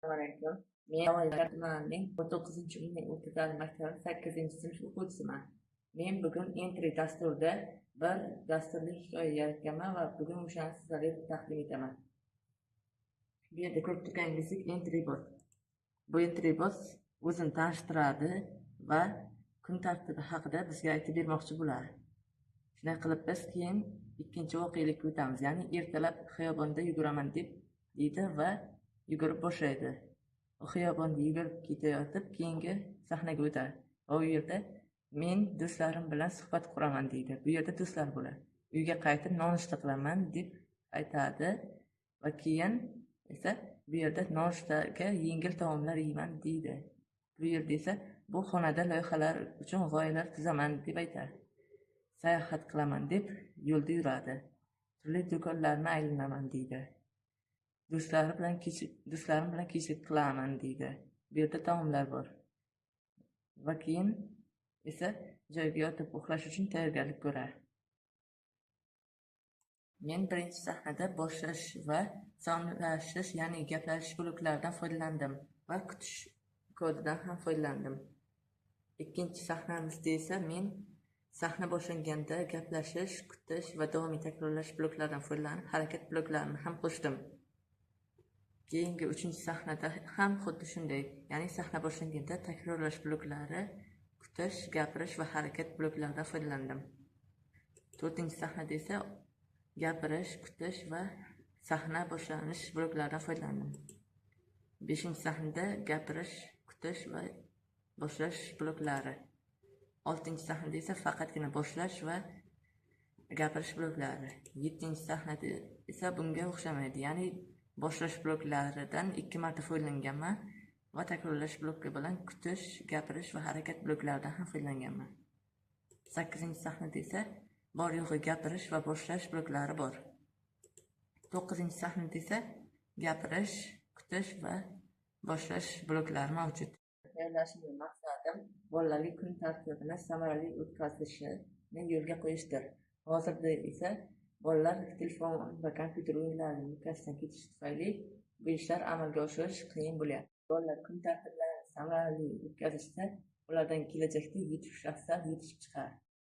Assalamualaikum. Men Navoiy tumanining 19 o'rta maktabi 8-sinf o'quvchisiman. Men bugun Entry dasturida bir dasturli hikoya yaratganman va bugun o'shani sizlarga taqdim etaman. Bu yerda ko'rib turganingizdek Entry bot. Bu Entry bot o'zini tanishtiradi va kun tartibi haqida bizga aytib bermoqchi bo'ladi. Shunday qilib biz keyin ikkinchi voqelikka o'tamiz. Ya'ni ertalab xiyobonda yuguraman deydi va yugurib boshlaydi. U xiyobonda yugurib ketayotib keyingi sahnaga o'tadi. Va u yerda men do'stlarim bilan suhbat quraman deydi. Bu yerda do'stlar bo'ladi. Uyga qaytib nonushta qilaman deb aytadi va keyin esa bu yerda nonushtaga yengil taomlar yeyman deydi. Bu yerda esa bu xonada loyihalar uchun g'oyalar tuzaman deb aytadi. Sayohat qilaman deb yo'lda yuradi. Turli do'konlarni aylanaman deydi. Do'stlarim bilan kechlik qilaman deydi. Bu yerda taomlar bor. Va keyin esa joyga yotib uxlash uchun tayyorgarlik ko'radi. Men birinchi sahnada boshlash va sonlashish, ya'ni gaplashish bloklaridan foydalandim va kutish kodidan ham foydalandim. Ikkinchi sahnamizda esa men sahna boshlanganda gaplashish, kutish va davomiy takrorlash bloklaridan foydalanib, harakat bloklarini ham qo'shdim. Keyingi uchinchi sahnada ham xuddi shunday, ya'ni sahna boshlanganda takrorlash bloklari, kutish, gapirish va harakat bloklaridan foydalandim. To'rtinchi sahnada esa gapirish, kutish va sahna boshlanish bloklaridan foydalandim. Beshinchi sahnada gapirish, kutish va boshlash bloklari. Oltinchi sahnada esa faqatgina boshlash va gapirish bloklari. Yettinchi sahnada esa bunga o'xshamaydi, ya'ni boshlash bloklaridan 2 marta foydalanganman va takrorlash bloki bilan kutish, gapirish va harakat bloklaridan ham foydalanganman. 8-chi sahnada esa bor yo'g'i gapirish va boshlash bloklari bor. 9-chi sahnada esa gapirish, kutish va boshlash bloklari mavjud. Tayyorlashimning maqsadim bolalarga kun tartibini samarali o'tkazishni yo'lga qo'yishdir. Hozirda esa bolalar telefon va kompyuter o'yinlarining mukkasidan ketishi tufayli bu ishlar amalga oshirish qiyin bo'lyapti. Bolalar kun tartiblarini samarali o'tkazishsa, ulardan kelajakda yetuk shaxslar yetishib chiqadi.